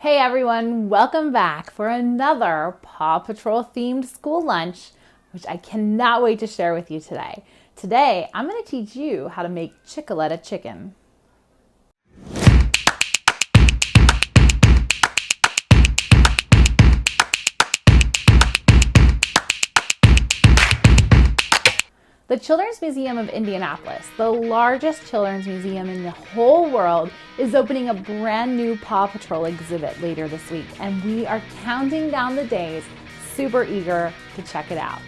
Hey everyone, welcome back for another Paw Patrol themed school lunch, which I cannot wait to share with you today. Today, I'm going to teach you how to make Chickaletta Chicken. The Children's Museum of Indianapolis, the largest children's museum in the whole world, is opening a brand new Paw Patrol exhibit later this week, and we are counting down the days, super eager to check it out.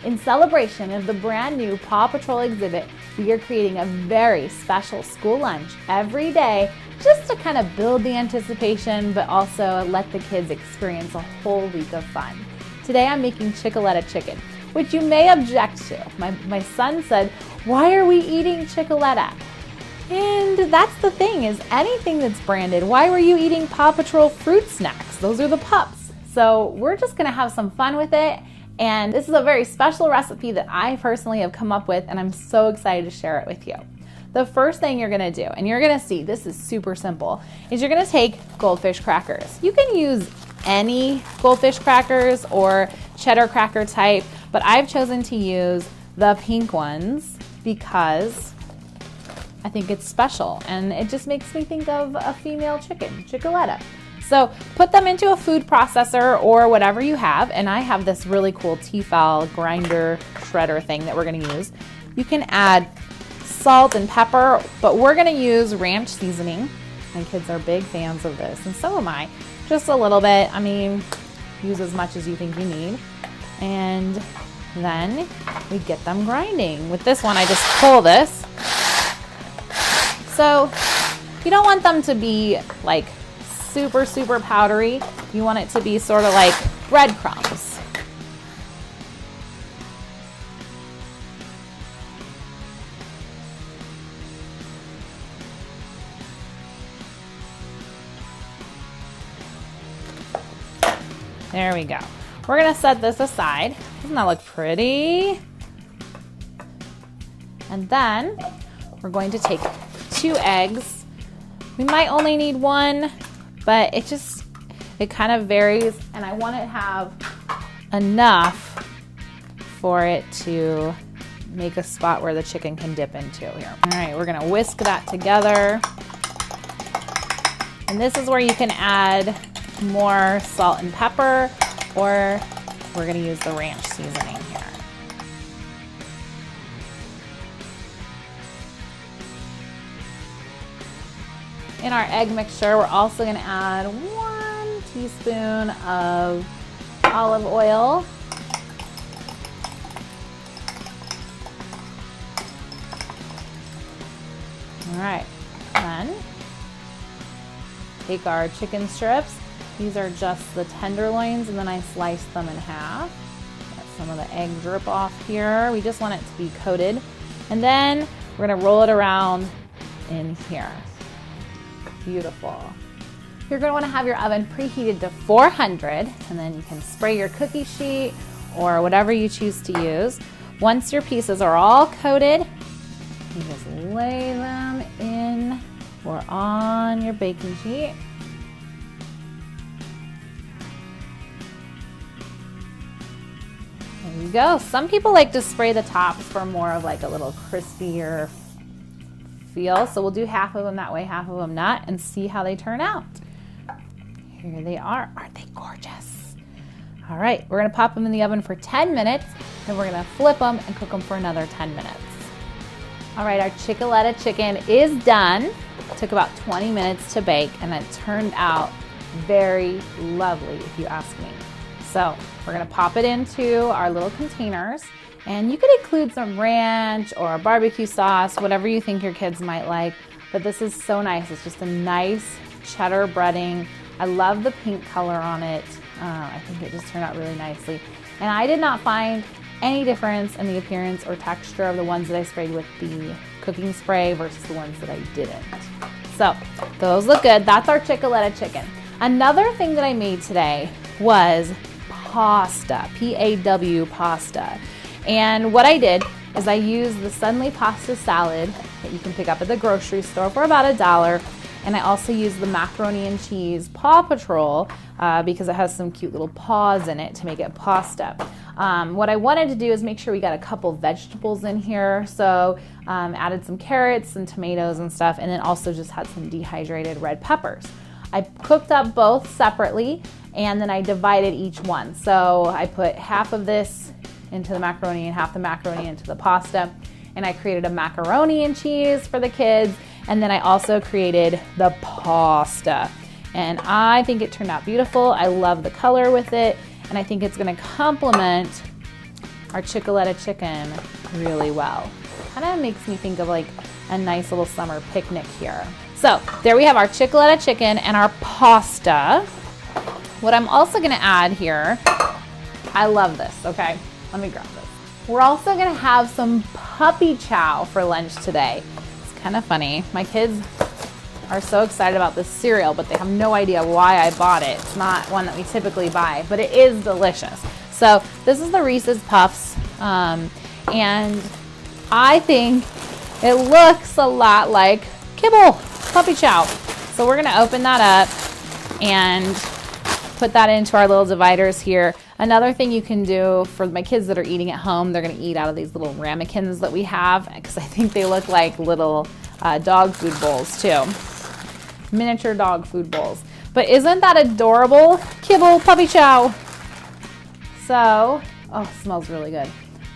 In celebration of the brand new Paw Patrol exhibit, we are creating a very special school lunch every day just to kind of build the anticipation, but also let the kids experience a whole week of fun. Today I'm making Chickaletta Chicken, which you may object to. My son said, "Why are we eating Chickaletta?" And that's the thing, is anything that's branded, why were you eating Paw Patrol fruit snacks? Those are the pups. So we're just gonna have some fun with it. And this is a very special recipe that I personally have come up with, and I'm so excited to share it with you. The first thing you're gonna do, and you're gonna see, this is super simple, is you're gonna take goldfish crackers. You can use any goldfish crackers or cheddar cracker type, but I've chosen to use the pink ones because I think it's special and it just makes me think of a female chicken, Chickaletta. So put them into a food processor or whatever you have, and I have this really cool Tefal grinder shredder thing that we're gonna use. You can add salt and pepper, but we're gonna use ranch seasoning. My kids are big fans of this, and so am I. Just a little bit, I mean, use as much as you think you need. And then we get them grinding. With this one, I just pull this. So you don't want them to be like super, super powdery. You want it to be sort of like breadcrumbs. There we go. We're gonna set this aside. Doesn't that look pretty? And then we're going to take 2 eggs. We might only need 1, but it kind of varies, and I want to have enough for it to make a spot where the chicken can dip into here. All right, we're gonna whisk that together. And this is where you can add more salt and pepper, or we're going to use the ranch seasoning here. In our egg mixture, we're also going to add 1 teaspoon of olive oil. All right, then take our chicken strips. These are just the tenderloins, and then I sliced them in half. Let some of the egg drip off here. We just want it to be coated. And then we're gonna roll it around in here. Beautiful. You're gonna wanna have your oven preheated to 400, and then you can spray your cookie sheet or whatever you choose to use. Once your pieces are all coated, you just lay them in or on your baking sheet. There you go. Some people like to spray the tops for more of like a little crispier feel. So we'll do half of them that way, half of them not, and see how they turn out. Here they are. Aren't they gorgeous? All right, we're gonna pop them in the oven for 10 minutes, then we're gonna flip them and cook them for another 10 minutes. All right, our Chickaletta chicken is done. It took about 20 minutes to bake, and it turned out very lovely, if you ask me. So we're gonna pop it into our little containers, and you could include some ranch or barbecue sauce, whatever you think your kids might like, but this is so nice. It's just a nice cheddar breading. I love the pink color on it. I think it just turned out really nicely. And I did not find any difference in the appearance or texture of the ones that I sprayed with the cooking spray versus the ones that I didn't. So those look good. That's our Chickaletta chicken. Another thing that I made today was PAWsta, PAWsta. And what I did is I used the Suddenly Pasta salad that you can pick up at the grocery store for about $1, And I also use the macaroni and cheese PAW Patrol because it has some cute little paws in it to make it PAWsta. What I wanted to do is make sure we got a couple vegetables in here. So added some carrots and tomatoes and stuff, and then also just had some dehydrated red peppers. I cooked up both separately, and then I divided each one. So I put half of this into the macaroni and half the macaroni into the pasta, and I created a macaroni and cheese for the kids, and then I also created the PAWsta. And I think it turned out beautiful. I love the color with it, and I think it's gonna complement our Chickaletta Chicken really well. Kind of makes me think of like a nice little summer picnic here. So there we have our Chickaletta Chicken and our PAWsta. What I'm also gonna add here, I love this, okay? Let me grab this. We're also gonna have some puppy chow for lunch today. It's kind of funny. My kids are so excited about this cereal, but they have no idea why I bought it. It's not one that we typically buy, but it is delicious. So this is the Reese's Puffs, and I think it looks a lot like kibble, puppy chow. So we're gonna open that up and put that into our little dividers here. Another thing you can do for my kids that are eating at home, they're gonna eat out of these little ramekins that we have, because I think they look like little dog food bowls too. Miniature dog food bowls. But isn't that adorable? Kibble, puppy chow. So, oh, it smells really good.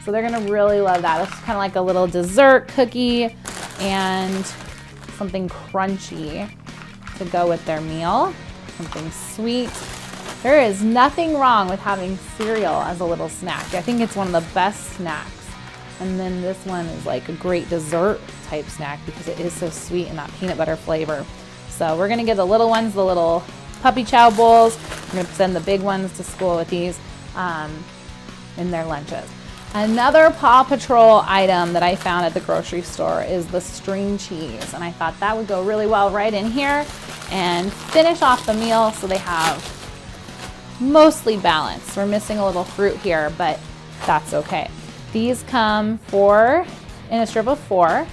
So they're gonna really love that. It's kind of like a little dessert cookie and something crunchy to go with their meal. Something sweet. There is nothing wrong with having cereal as a little snack. I think it's one of the best snacks. And then this one is like a great dessert type snack because it is so sweet and that peanut butter flavor. So we're gonna give the little ones the little puppy chow bowls. We're gonna send the big ones to school with these in their lunches. Another PAW Patrol item that I found at the grocery store is the string cheese. And I thought that would go really well right in here and finish off the meal so they have mostly balanced. We're missing a little fruit here, but that's okay. These come in a strip of 4,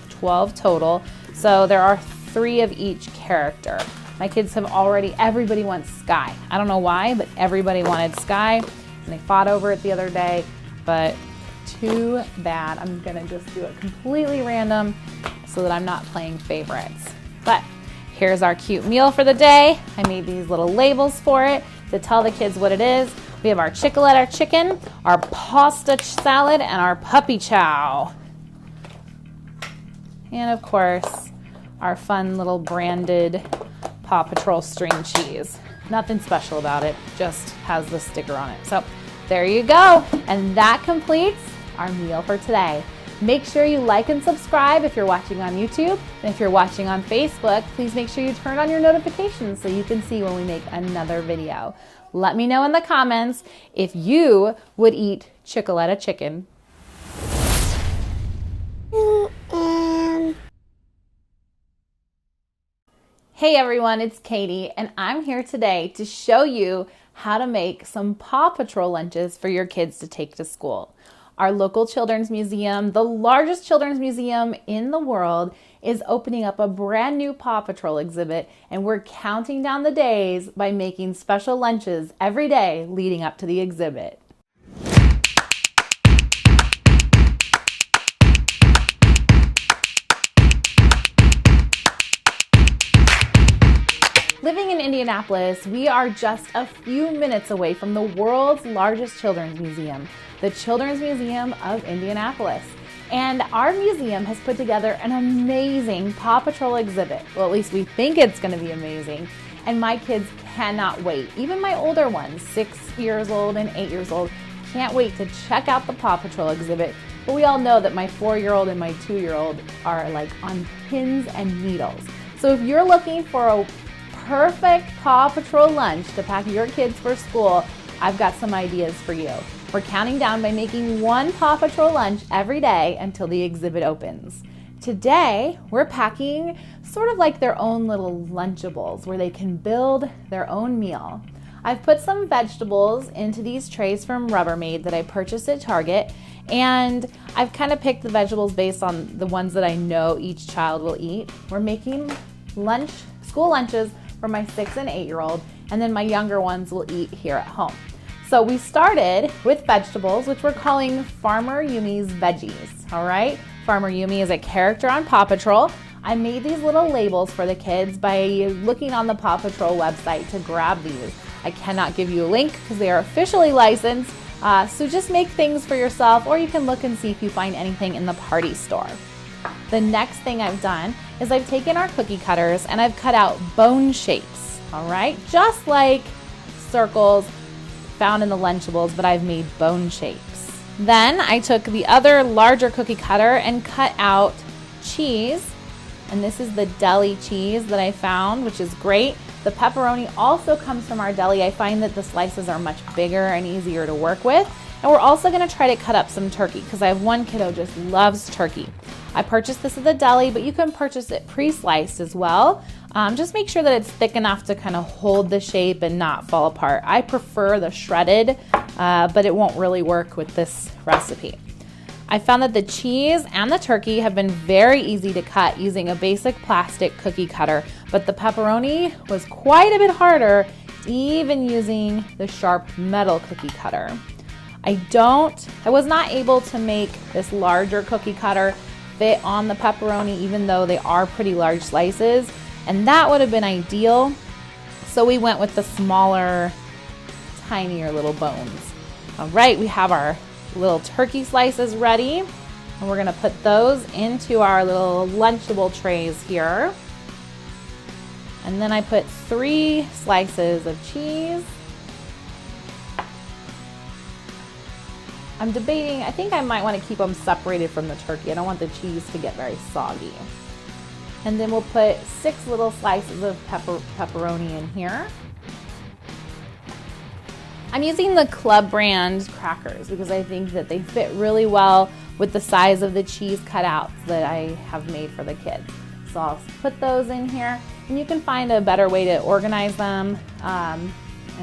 12 total. So there are 3 of each character. My kids have everybody wants Sky. I don't know why, but everybody wanted Sky, and they fought over it the other day, but too bad. I'm gonna just do it completely random so that I'm not playing favorites. But here's our cute meal for the day. I made these little labels for it to tell the kids what it is. We have our Chickaletta Chicken, our PAWsta salad, and our puppy chow. And of course, our fun little branded PAW Patrol string cheese. Nothing special about it, just has the sticker on it. So there you go. And that completes our meal for today. Make sure you like and subscribe if you're watching on YouTube. And if you're watching on Facebook, please make sure you turn on your notifications so you can see when we make another video. Let me know in the comments if you would eat Chickaletta Chicken. Hey everyone, it's Katie, and I'm here today to show you how to make some PAW Patrol lunches for your kids to take to school. Our local children's museum, the largest children's museum in the world, is opening up a brand new PAW Patrol exhibit, and we're counting down the days by making special lunches every day leading up to the exhibit. Living in Indianapolis, we are just a few minutes away from the world's largest children's museum, the Children's Museum of Indianapolis. And our museum has put together an amazing PAW Patrol exhibit. Well, at least we think it's going to be amazing. And my kids cannot wait. Even my older ones, 6 years old and 8 years old, can't wait to check out the PAW Patrol exhibit. But we all know that my 4-year-old and my 2-year-old are like on pins and needles. So if you're looking for a perfect PAW Patrol lunch to pack your kids for school, I've got some ideas for you. We're counting down by making one PAW Patrol lunch every day until the exhibit opens. Today, we're packing sort of like their own little Lunchables where they can build their own meal. I've put some vegetables into these trays from Rubbermaid that I purchased at Target, And I've kind of picked the vegetables based on the ones that I know each child will eat. We're making school lunches for my 6 and 8-year-old, and then my younger ones will eat here at home. So we started with vegetables, which we're calling Farmer Yumi's Veggies, all right? Farmer Yumi is a character on PAW Patrol. I made these little labels for the kids by looking on the PAW Patrol website to grab these. I cannot give you a link because they are officially licensed, so just make things for yourself, or you can look and see if you find anything in the party store. The next thing I've done is I've taken our cookie cutters and I've cut out bone shapes, all right? Just like circles found in the Lunchables, but I've made bone shapes. Then I took the other larger cookie cutter and cut out cheese, and this is the deli cheese that I found, which is great. The pepperoni also comes from our deli. I find that the slices are much bigger and easier to work with. And we're also gonna try to cut up some turkey because I have one kiddo just loves turkey. I purchased this at the deli, but you can purchase it pre-sliced as well. Just make sure that it's thick enough to kind of hold the shape and not fall apart. I prefer the shredded, but it won't really work with this recipe. I found that the cheese and the turkey have been very easy to cut using a basic plastic cookie cutter, but the pepperoni was quite a bit harder, even using the sharp metal cookie cutter. I was not able to make this larger cookie cutter fit on the pepperoni, even though they are pretty large slices, and that would have been ideal. So we went with the smaller, tinier little bones. All right, we have our little turkey slices ready, and we're gonna put those into our little Lunchable trays here. And then I put 3 slices of cheese. I'm debating, I think I might want to keep them separated from the turkey. I don't want the cheese to get very soggy. And then we'll put 6 little slices of pepperoni in here. I'm using the Club brand crackers because I think that they fit really well with the size of the cheese cutouts that I have made for the kids. So I'll put those in here, and you can find a better way to organize them, and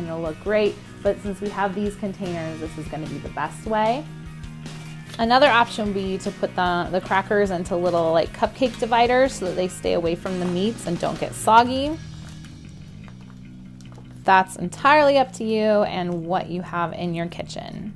it'll look great. But since we have these containers, this is going to be the best way. Another option would be to put the crackers into little like cupcake dividers so that they stay away from the meats and don't get soggy. That's entirely up to you and what you have in your kitchen.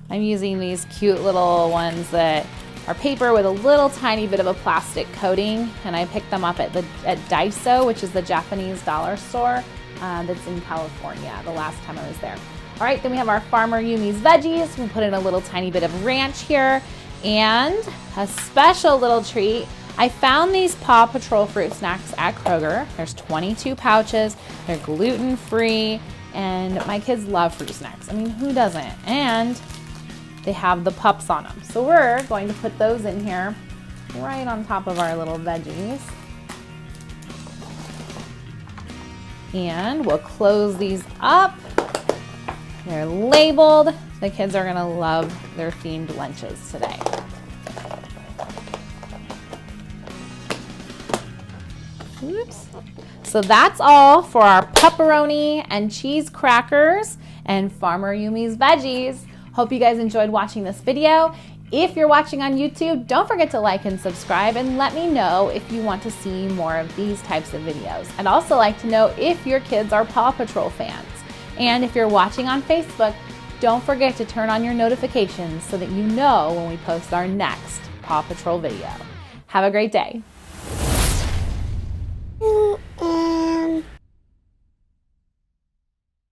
I'm using these cute little ones that are paper with a little tiny bit of a plastic coating, and I picked them up at Daiso, which is the Japanese dollar store that's in California the last time I was there. All right, then we have our Farmer Yumi's Veggies. We'll put in a little tiny bit of ranch here, and a special little treat. I found these PAW Patrol fruit snacks at Kroger. There's 22 pouches, they're gluten-free, and my kids love fruit snacks. I mean, who doesn't? And they have the pups on them. So we're going to put those in here right on top of our little veggies. And we'll close these up. They're labeled. The kids are gonna love their themed lunches today. Oops. So that's all for our pepperoni and cheese crackers and Farmer Yumi's Veggies. Hope you guys enjoyed watching this video. If you're watching on YouTube, don't forget to like and subscribe, and let me know if you want to see more of these types of videos. I'd also like to know if your kids are PAW Patrol fans. And if you're watching on Facebook, don't forget to turn on your notifications so that you know when we post our next PAW Patrol video. Have a great day.